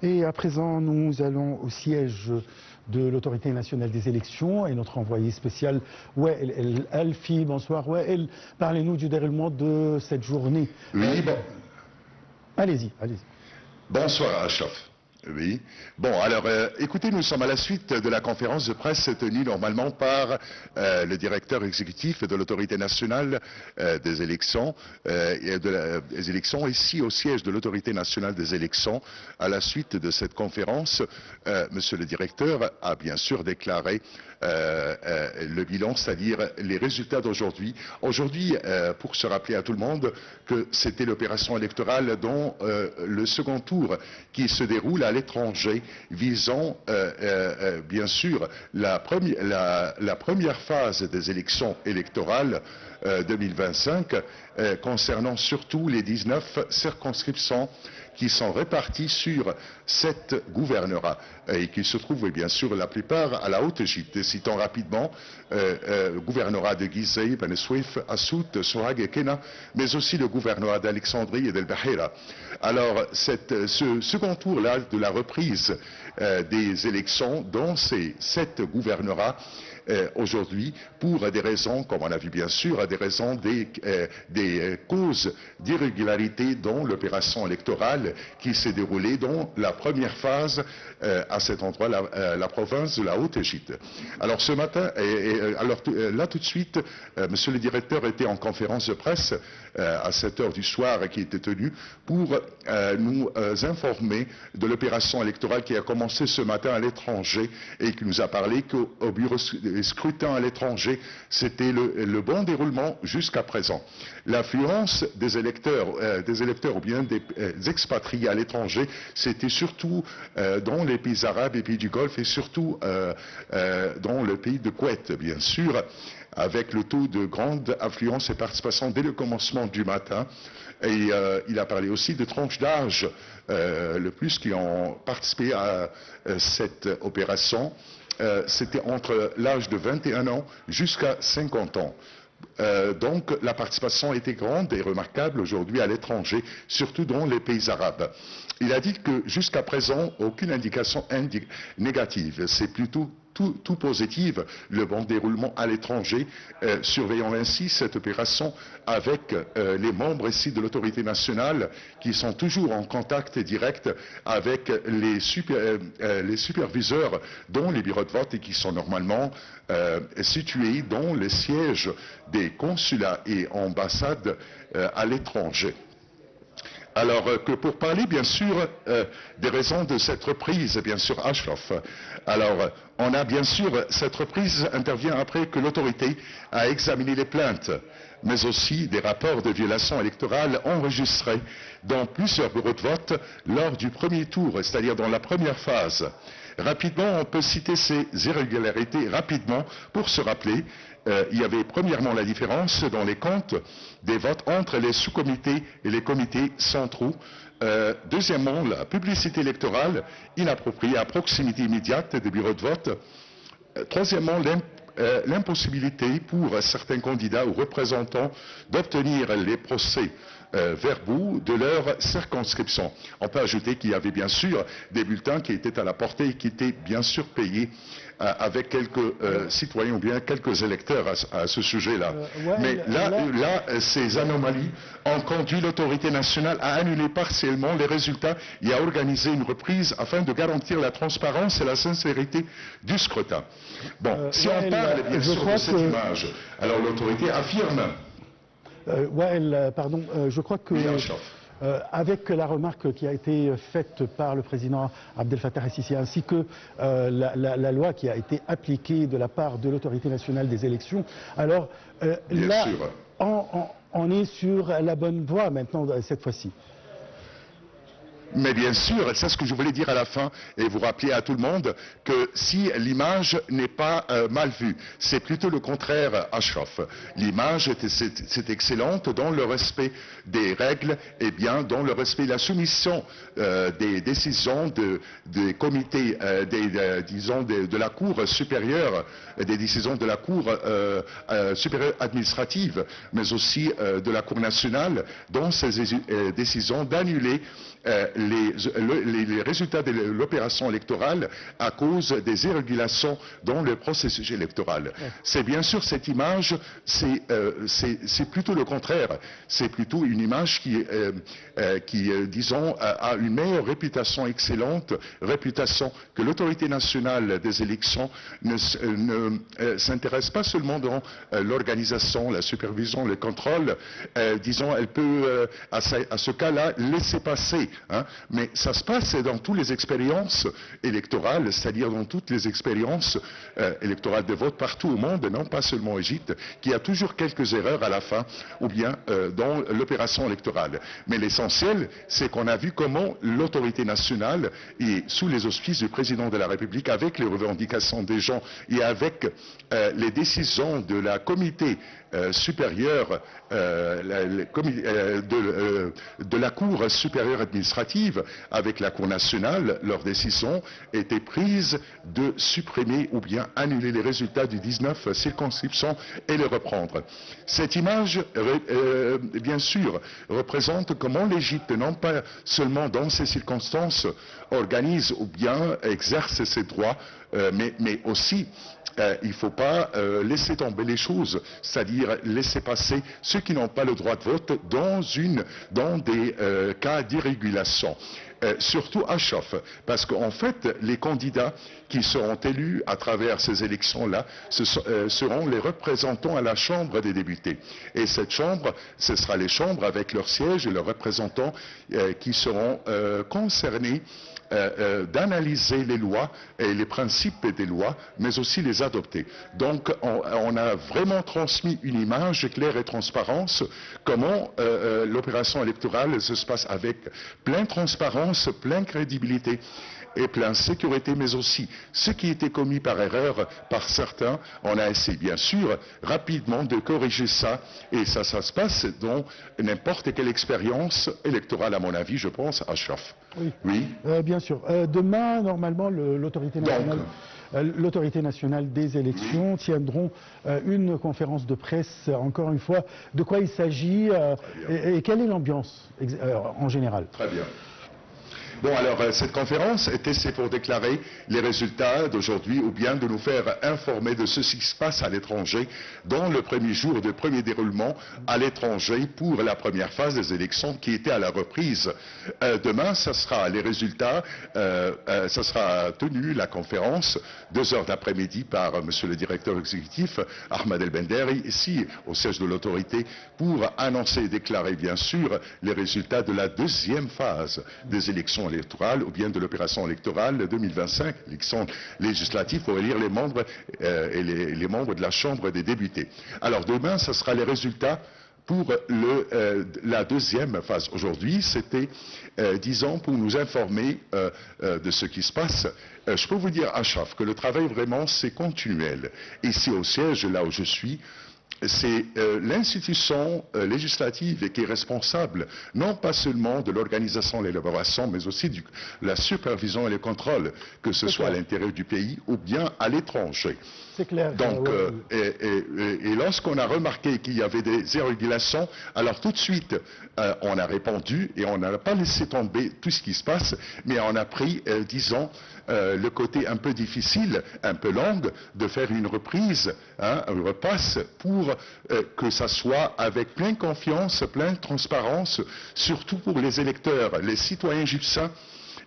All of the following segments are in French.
Et à présent, nous allons au siège de l'Autorité nationale des élections et notre envoyé spécial Wael El Alfi. Bonsoir Wael, parlez-nous du déroulement de cette journée. Oui, bon. Allez-y, allez-y. Bonsoir Ashraf. Oui. Bon, alors, écoutez, nous sommes à la suite de la conférence de presse tenue normalement par le directeur exécutif de l'Autorité nationale des élections, des élections ici au siège de l'Autorité nationale des élections. À la suite de cette conférence, monsieur le directeur a bien sûr déclaré le bilan, c'est-à-dire les résultats d'aujourd'hui. Aujourd'hui, pour se rappeler à tout le monde que c'était l'opération électorale dont le second tour qui se déroule à l'étranger, visant bien sûr la première phase des élections électorales 2025, concernant surtout les 19 circonscriptions qui sont réparties sur 7 gouvernorats et qui se trouvent bien sûr la plupart à la Haute-Égypte. Citons rapidement gouvernorat de Gizeh, Ben Souef, Assout, Sohag et Kena, mais aussi le gouvernorat d'Alexandrie et d'El Bahira. Alors, ce second tour-là de la reprise des élections dans ces 7 gouvernorats, aujourd'hui, pour des raisons, comme on a vu bien sûr, des raisons des causes d'irrégularité dans l'opération électorale qui s'est déroulée dans la première phase à cet endroit, la province de la Haute-Égypte. Alors ce matin, là tout de suite, monsieur le directeur était en conférence de presse à 7 heures du soir qui était tenue pour nous informer de l'opération électorale qui a commencé ce matin à l'étranger et qui nous a parlé qu'au bureau scrutin à l'étranger, c'était le bon déroulement jusqu'à présent. L'affluence des électeurs ou bien des expatriés à l'étranger, c'était surtout dans les pays arabes et pays du Golfe et surtout dans le pays de Koweït, bien sûr, avec le taux de grande affluence et participation dès le commencement du matin. Et il a parlé aussi de tranches d'âge, le plus qui ont participé à cette opération. C'était entre l'âge de 21 ans jusqu'à 50 ans. Donc la participation était grande et remarquable aujourd'hui à l'étranger, surtout dans les pays arabes. Il a dit que jusqu'à présent, aucune indication négative, c'est plutôt tout positif, le bon déroulement à l'étranger, surveillant ainsi cette opération avec les membres ici de l'autorité nationale qui sont toujours en contact direct avec les superviseurs dans les bureaux de vote et qui sont normalement situés dans les sièges des consulats et ambassades à l'étranger. Alors que pour parler bien sûr des raisons de cette reprise, bien sûr Ashraf, alors on a bien sûr, cette reprise intervient après que l'autorité a examiné les plaintes, mais aussi des rapports de violation électorale enregistrés dans plusieurs bureaux de vote lors du premier tour, c'est-à-dire dans la première phase. Rapidement, on peut citer ces irrégularités rapidement pour se rappeler. Il y avait premièrement la différence dans les comptes des votes entre les sous-comités et les comités centraux. Deuxièmement, la publicité électorale inappropriée à proximité immédiate des bureaux de vote. Troisièmement, l'impossibilité pour certains candidats ou représentants d'obtenir les procès verbaux de leur circonscription. On peut ajouter qu'il y avait bien sûr des bulletins qui étaient à la portée et qui étaient bien sûr payés avec quelques citoyens ou bien quelques électeurs à ce sujet-là. Mais là, ces anomalies ont conduit l'autorité nationale à annuler partiellement les résultats et à organiser une reprise afin de garantir la transparence et la sincérité du scrutin. Bon, si on parle bien sûr de cette image, alors l'autorité affirme... Wael, pardon, je crois que... avec la remarque qui a été faite par le président Abdel Fattah el-Sisi ainsi que la loi qui a été appliquée de la part de l'autorité nationale des élections, alors là, on est sur la bonne voie maintenant cette fois-ci. Mais bien sûr, c'est ce que je voulais dire à la fin et vous rappeler à tout le monde que si l'image n'est pas mal vue, c'est plutôt le contraire, Ashraf. L'image c'est excellente dans le respect des règles et bien dans le respect de la soumission des décisions des comités, disons de la Cour supérieure, des décisions de la Cour supérieure administrative, mais aussi de la Cour nationale, dans ces décisions d'annuler les résultats de l'opération électorale à cause des irrégularisations dans le processus électoral. C'est bien sûr cette image, c'est plutôt le contraire. C'est plutôt une image qui disons, a une meilleure réputation, excellente réputation, que l'autorité nationale des élections ne s'intéresse pas seulement dans l'organisation, la supervision, le contrôle. Disons, elle peut, à ce cas-là, laisser passer. Hein, mais ça se passe dans toutes les expériences électorales, c'est-à-dire dans toutes les expériences électorales de vote partout au monde, non pas seulement en Égypte, qu'il y a toujours quelques erreurs à la fin, ou bien dans l'opération électorale. Mais l'essentiel, c'est qu'on a vu comment l'autorité nationale, et sous les auspices du président de la République, avec les revendications des gens et avec les décisions de la comité supérieure, de la Cour supérieure administrative, avec la Cour nationale, leurs décisions étaient prises de supprimer ou bien annuler les résultats du 19 circonscriptions et les reprendre. Cette image, bien sûr, représente comment l'Égypte, non pas seulement dans ces circonstances, organise ou bien exerce ses droits, mais aussi il ne faut pas laisser tomber les choses, c'est-à-dire laisser passer ceux qui n'ont pas le droit de vote dans des cas d'irrégulation. Surtout à Chof, parce qu'en fait, les candidats qui seront élus à travers ces élections-là seront les représentants à la Chambre des députés. Et cette Chambre, ce sera les chambres avec leurs sièges et leurs représentants qui seront concernés d'analyser les lois et les principes des lois, mais aussi les adopter. Donc, on a vraiment transmis une image claire et transparence, comment l'opération électorale se passe avec pleine transparence, pleine crédibilité et pleine sécurité, mais aussi ce qui était commis par erreur par certains, on a essayé bien sûr rapidement de corriger ça, et ça se passe dans n'importe quelle expérience électorale, à mon avis, je pense, à Chof. Oui, oui. Bien sûr. Demain, normalement, l'autorité nationale des élections tiendront une conférence de presse, encore une fois. De quoi il s'agit et quelle est l'ambiance en général? Très bien. Bon, alors, cette conférence c'est pour déclarer les résultats d'aujourd'hui ou bien de nous faire informer de ce qui se passe à l'étranger dans le premier jour de premier déroulement à l'étranger pour la première phase des élections qui était à la reprise. Demain, ça sera les résultats, ça sera tenu la conférence 2h d'après-midi par monsieur le directeur exécutif Ahmed El Benderi, ici au siège de l'autorité, pour annoncer et déclarer bien sûr les résultats de la deuxième phase des élections électorale ou bien de l'opération électorale 2025, élections législatives pour élire les membres et les membres de la Chambre des députés. Alors demain, ce sera les résultats pour la deuxième phase. Aujourd'hui, c'était, disons, pour nous informer de ce qui se passe. Je peux vous dire, à Chof, que le travail vraiment, c'est continuel. Ici au siège, là où je suis, c'est l'institution législative qui est responsable, non pas seulement de l'organisation et l'élaboration, mais aussi de la supervision et le contrôle, que ce soit à l'intérieur du pays ou bien à l'étranger. C'est clair. Donc, et lorsqu'on a remarqué qu'il y avait des irrégularisations, alors tout de suite, on a répondu et on n'a pas laissé tomber tout ce qui se passe, mais on a pris, disons, le côté un peu difficile, un peu long, de faire une reprise, hein, un repasse, pour que ça soit avec pleine confiance, pleine transparence, surtout pour les électeurs, les citoyens égyptiens,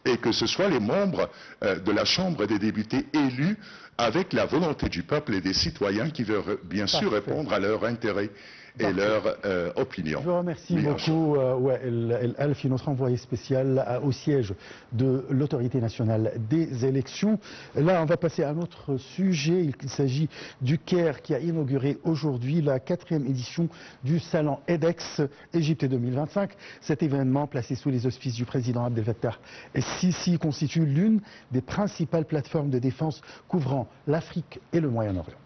et que ce soit les membres de la Chambre des députés élus avec la volonté du peuple et des citoyens qui veulent bien sûr répondre à leurs intérêts et leur opinion. Je vous remercie beaucoup, El Alfi, notre envoyé spécial au siège de l'autorité nationale des élections. Là, on va passer à un autre sujet. Il s'agit du Caire qui a inauguré aujourd'hui la 4e édition du salon EDEX Égypte 2025. Cet événement, placé sous les auspices du président Abdel Fattah el-Sisi, constitue l'une des principales plateformes de défense couvrant l'Afrique et le Moyen-Orient.